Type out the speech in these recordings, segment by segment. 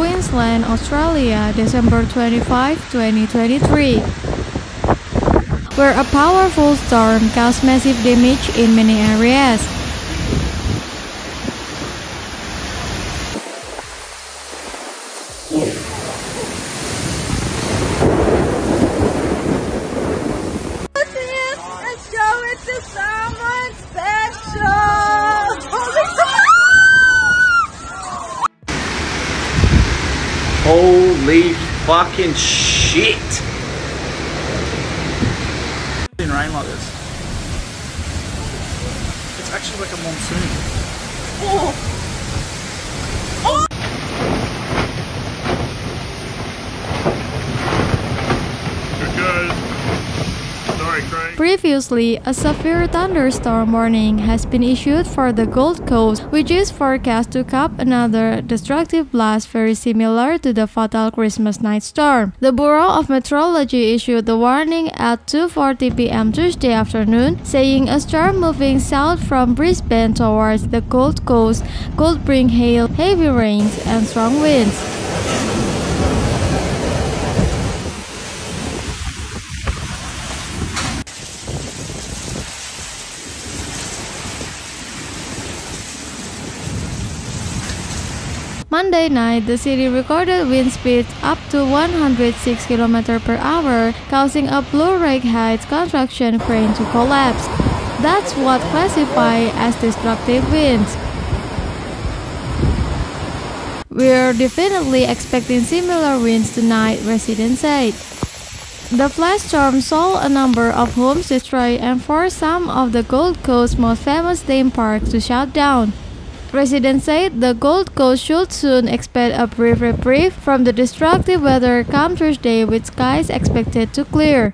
Queensland, Australia, December 25, 2023, where a powerful storm caused massive damage in many areas. Let's go into someone special! Holy fucking shit! In rain like this. It's actually like a monsoon. Oh! Oh! Good guys. Sorry, Craig. Previously, a severe thunderstorm warning has been issued for the Gold Coast, which is forecast to cap another destructive blast very similar to the fatal Christmas night storm. The Bureau of Meteorology issued the warning at 2:40 p.m. Tuesday afternoon, saying a storm moving south from Brisbane towards the Gold Coast could bring hail, heavy rains, and strong winds. Monday night, the city recorded wind speeds up to 106 km per hour, causing a Burleigh Heads construction crane to collapse. That's what classified as destructive winds. We're definitely expecting similar winds tonight, residents said. The flash storm saw a number of homes destroyed and forced some of the Gold Coast's most famous theme parks to shut down. Residents said the Gold Coast should soon expect a brief reprieve from the destructive weather come Thursday, with skies expected to clear.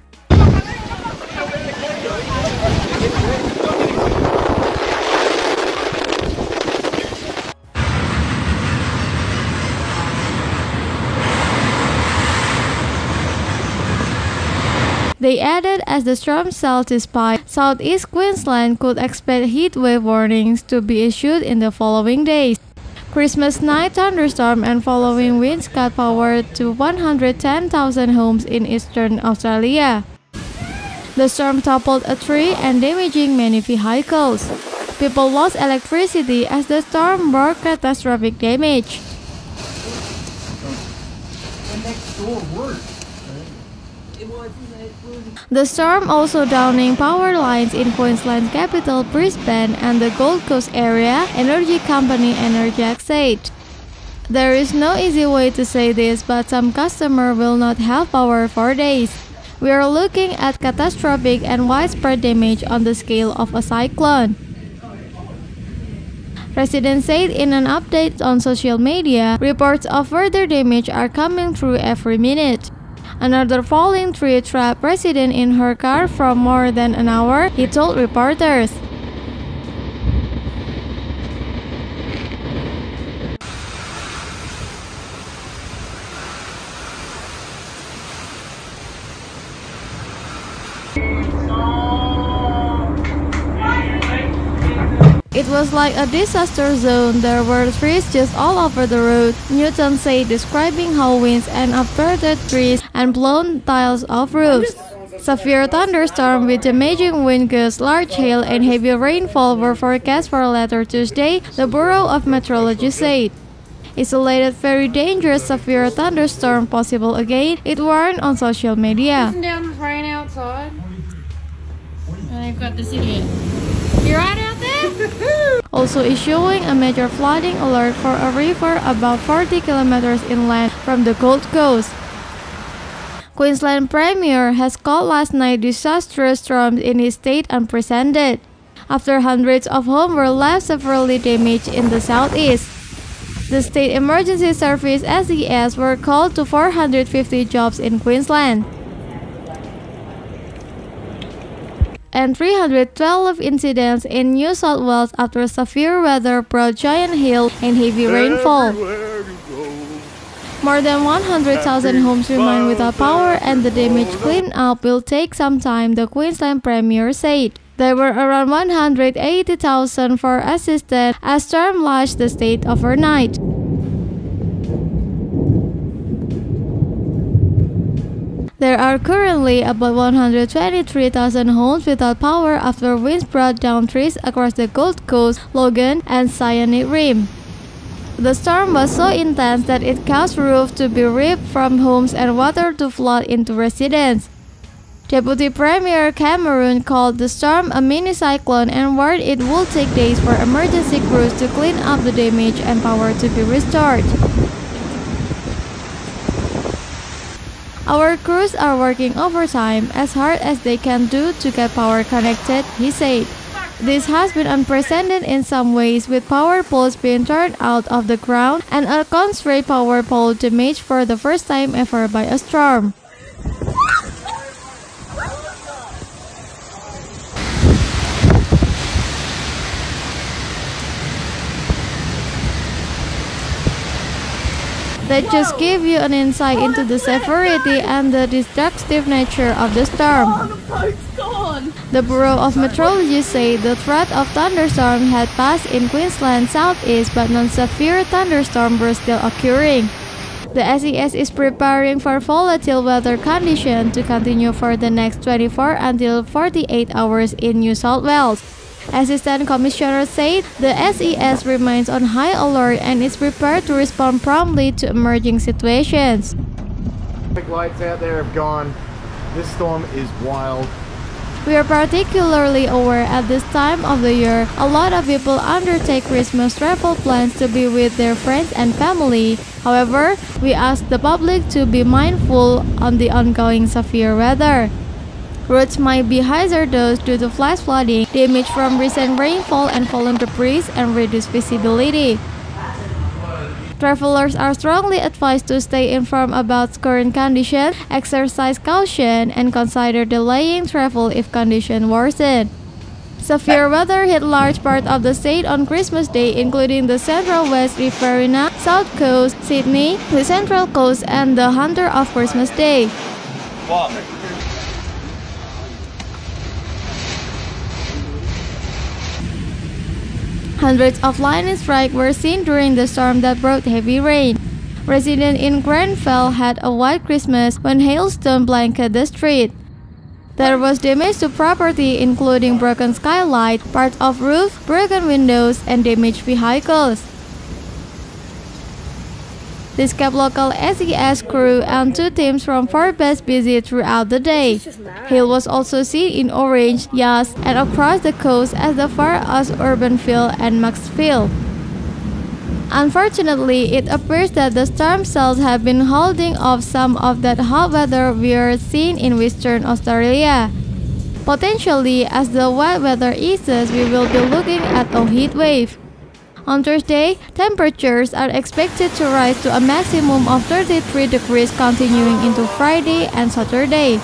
They added as the storm southeast by Southeast Queensland could expect heat wave warnings to be issued in the following days. Christmas night thunderstorm and following winds cut power to 110,000 homes in eastern Australia. The storm toppled a tree and damaging many vehicles. People lost electricity as the storm brought catastrophic damage. The storm also downing power lines in Queensland's capital Brisbane and the Gold Coast area, energy company Energetic said. There is no easy way to say this, but some customers will not have power for days. We are looking at catastrophic and widespread damage on the scale of a cyclone. Residents said in an update on social media, reports of further damage are coming through every minute. Another falling tree trapped resident in her car for more than an hour, he told reporters. It was like a disaster zone. There were trees just all over the road, Newton said, describing how winds and uprooted trees and blown tiles off roofs. Severe thunderstorm with damaging wind gusts, large hail, and heavy rainfall were forecast for later Tuesday, the Bureau of Meteorology said. Isolated, very dangerous severe thunderstorm possible again, it warned on social media. Down with rain outside. And they've got the city. You right out there? Also issuing a major flooding alert for a river about 40 kilometers inland from the Gold Coast. Queensland Premier has called last night disastrous storms in his state unprecedented, after hundreds of homes were left severely damaged in the southeast. The State Emergency Service (SES) were called to 450 jobs in Queensland and 312 incidents in New South Wales after severe weather brought giant hail and heavy rainfall. More than 100,000 homes remain without power, and the damage clean-up will take some time, the Queensland Premier said. There were around 180,000 for assistance as storm lashed the state overnight. There are currently about 123,000 homes without power after winds brought down trees across the Gold Coast, Logan, and Cyanide Rim. The storm was so intense that it caused roofs to be ripped from homes and water to flood into residents. Deputy Premier Cameron called the storm a mini-cyclone and warned it would take days for emergency crews to clean up the damage and power to be restored. Our crews are working overtime as hard as they can do to get power connected, he said. This has been unprecedented in some ways, with power poles being torn out of the ground and a constrained power pole damaged for the first time ever by a storm. That just gave you an insight into the severity and the destructive nature of the storm. The Bureau of Meteorology said the threat of thunderstorm had passed in Queensland's southeast, but non-severe thunderstorms were still occurring. The SES is preparing for volatile weather conditions to continue for the next 24 until 48 hours in New South Wales. Assistant Commissioner said the SES remains on high alert and is prepared to respond promptly to emerging situations. Traffic lights out there have gone. This storm is wild. We are particularly aware at this time of the year. A lot of people undertake Christmas travel plans to be with their friends and family. However, we ask the public to be mindful on the ongoing severe weather. Roads might be hazardous due to flash flooding, damage from recent rainfall and fallen debris, and reduced visibility. Travelers are strongly advised to stay informed about current conditions, exercise caution, and consider delaying travel if conditions worsen. Severe weather hit large parts of the state on Christmas Day, including the Central West Riverina, South Coast, Sydney, the Central Coast, and the Hunter of Christmas Day. Hundreds of lightning strikes were seen during the storm that brought heavy rain. Residents in Grenfell had a white Christmas when hailstorm blanketed the street. There was damage to property including broken skylight, parts of roof, broken windows, and damaged vehicles. This kept local SES crew and 2 teams from Forbes busy throughout the day. Hail was also seen in Orange, Yass, and across the coast as far as Urbanville and Maxfield. Unfortunately, it appears that the storm cells have been holding off some of that hot weather we are seeing in Western Australia. Potentially, as the wet weather eases, we will be looking at a heat wave. On Thursday, temperatures are expected to rise to a maximum of 33 degrees continuing into Friday and Saturday.